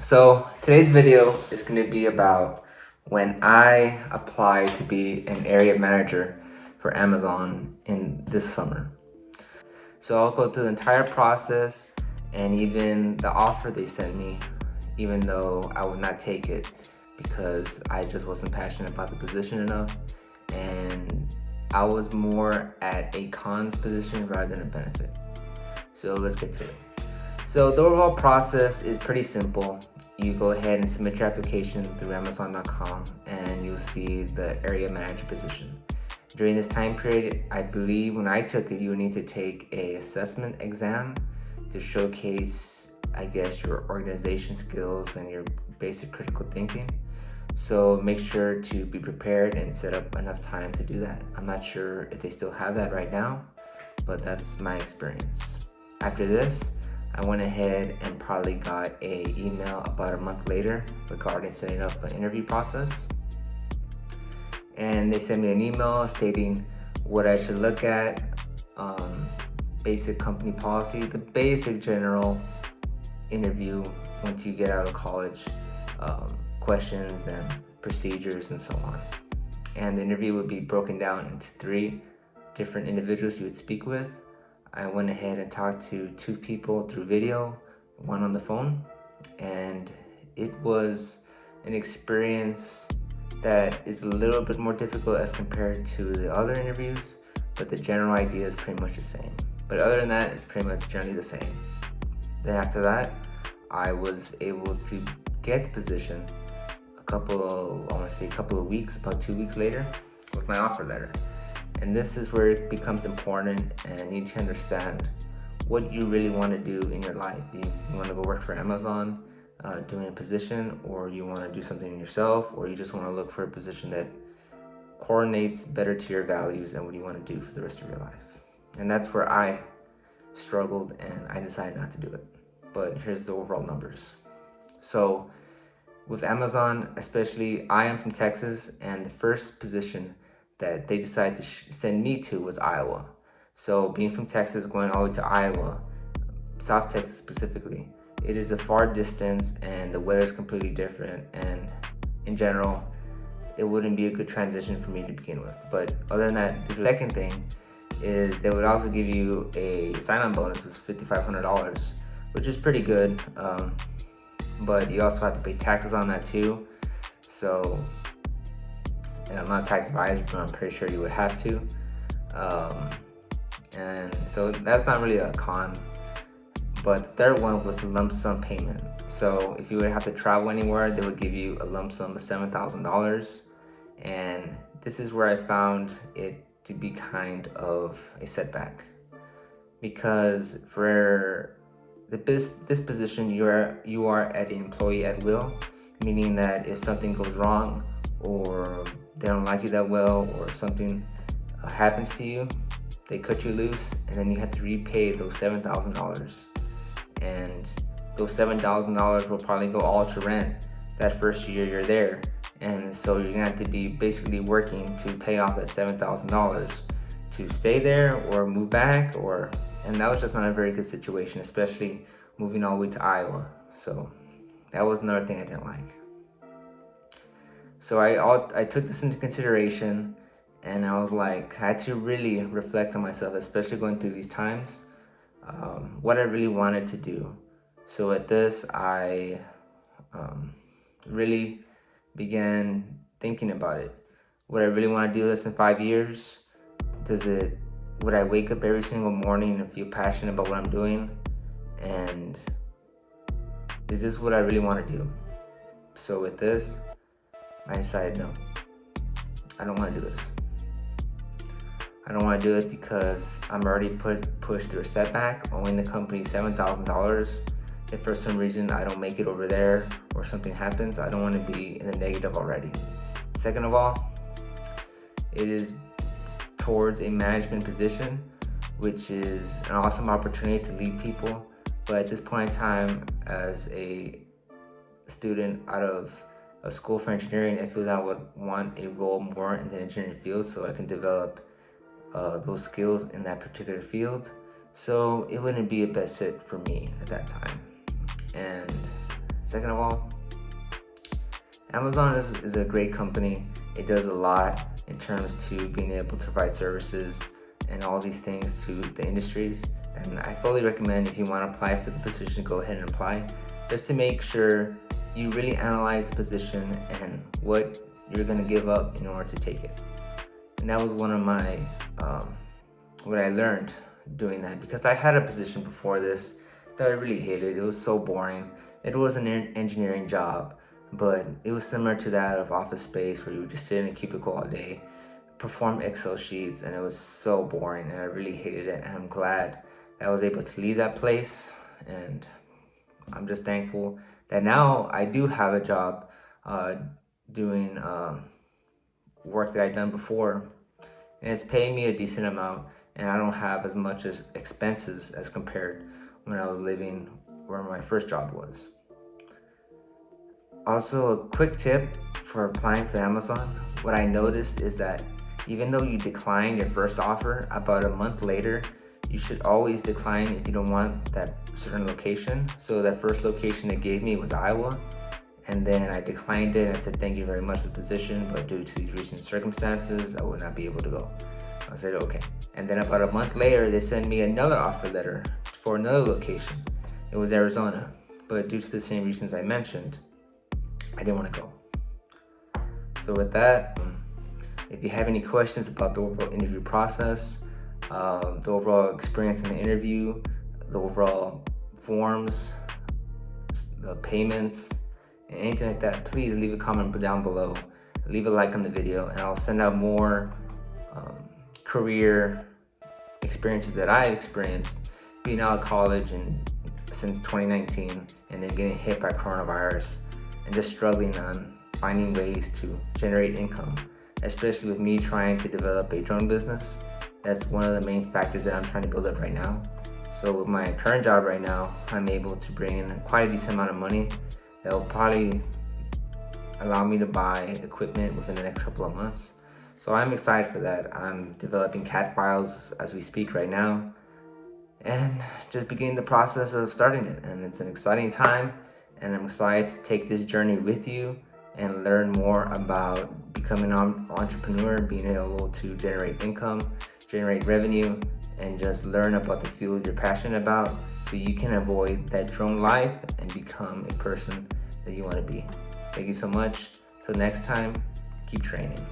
So today's video is going to be about when I applied to be an area manager for Amazon in this summer. So I'll go through the entire process and even the offer they sent me, even though I would not take it because I just wasn't passionate about the position enough, and I was more at a cons position rather than a benefit. So let's get to it. So the overall process is pretty simple. You go ahead and submit your application through Amazon.com and you'll see the area manager position. During this time period, I believe when I took it, you would need to take an assessment exam to showcase, I guess, your organization skills and your basic critical thinking. So make sure to be prepared and set up enough time to do that. I'm not sure if they still have that right now, but that's my experience. After this, I went ahead and probably got an email about a month later regarding setting up an interview process. And they sent me an email stating what I should look at, basic company policy, the basic general interview once you get out of college, questions and procedures and so on. And the interview would be broken down into 3 different individuals you would speak with. I went ahead and talked to 2 people through video, 1 on the phone, and it was an experience that is a little bit more difficult as compared to the other interviews, but the general idea is pretty much the same. But other than that, it's pretty much generally the same. Then after that, I was able to get the position a couple of weeks, about 2 weeks later, with my offer letter. And this is where it becomes important and you need to understand what you really want to do in your life. You want to go work for Amazon, doing a position, or you want to do something yourself, or you just want to look for a position that coordinates better to your values and what you want to do for the rest of your life. And that's where I struggled and I decided not to do it. But here's the overall numbers. So with Amazon, especially, I am from Texas, and the first position that they decided to send me to was Iowa. So being from Texas, going all the way to Iowa, South Texas specifically, it is a far distance and the weather is completely different, and in general, it wouldn't be a good transition for me to begin with. But other than that, the second thing is they would also give you a sign-on bonus, which is $5,500, which is pretty good, but you also have to pay taxes on that too. So I'm not a tax advisor, but I'm pretty sure you would have to. And so that's not really a con. But the third one was the lump sum payment. So if you would have to travel anywhere, they would give you a lump sum of $7,000. And this is where I found it to be kind of a setback. Because for this position, you are an employee at will, meaning that if something goes wrong, or they don't like you that well, or something happens to you, they cut you loose, and then you have to repay those $7,000. And those $7,000 will probably go all to rent that first year you're there. And so you're gonna have to be basically working to pay off that $7,000 to stay there or move back, and that was just not a very good situation, especially moving all the way to Iowa. So that was another thing I didn't like. So I took this into consideration, and I was like, I had to really reflect on myself, especially going through these times, what I really wanted to do. So at this, I really began thinking about it. Would I really want to do this in 5 years? Would I wake up every single morning and feel passionate about what I'm doing? And is this what I really want to do? So with this, I decided no, I don't want to do this. I don't want to do it because I'm already pushed through a setback, owing the company $7,000. If for some reason I don't make it over there or something happens, I don't want to be in the negative already. Second of all, it is towards a management position, which is an awesome opportunity to lead people. But at this point in time, as a student out of a school for engineering, I feel that I would want a role more in the engineering field so I can develop those skills in that particular field. So it wouldn't be a best fit for me at that time. And Second of all, Amazon is a great company. It does a lot in terms to being able to provide services and all these things to the industries. And I fully recommend, if you want to apply for the position, go ahead and apply, just to make sure you really analyze the position and what you're going to give up in order to take it. And that was one of my, what I learned doing that, because I had a position before this that I really hated. It was so boring. It was an engineering job, but it was similar to that of Office Space, where you would just sit in a cubicle all day, perform Excel sheets, and it was so boring, and I really hated it. And I'm glad that I was able to leave that place, and I'm just thankful that now I do have a job doing work that I've done before, and it's paying me a decent amount, and I don't have as much as expenses as compared when I was living where my first job was. Also, a quick tip for applying for Amazon. What I noticed is that even though you decline your first offer, about a month later, you should always decline if you don't want that certain location. So that first location they gave me was Iowa, and then I declined it and I said, thank you very much for the position, but due to these recent circumstances, I would not be able to go. I said, okay. And then about a month later, they sent me another offer letter for another location. It was Arizona, but due to the same reasons I mentioned, I didn't want to go. So with that, if you have any questions about the overall interview process, the overall experience in the interview, the overall forms, the payments, and anything like that, please leave a comment down below. Leave a like on the video, and I'll send out more career experiences that I've experienced being out of college and since 2019, and then getting hit by coronavirus and just struggling on finding ways to generate income, especially with me trying to develop a drone business. That's one of the main factors that I'm trying to build up right now. So with my current job right now, I'm able to bring in quite a decent amount of money that will probably allow me to buy equipment within the next couple of months. So I'm excited for that. I'm developing CAD files as we speak right now, and just beginning the process of starting it. And it's an exciting time, and I'm excited to take this journey with you and learn more about becoming an entrepreneur, being able to generate income, generate revenue, and just learn about the field you're passionate about, so you can avoid that drone life and become a person that you want to be. Thank you so much. Till next time, keep training.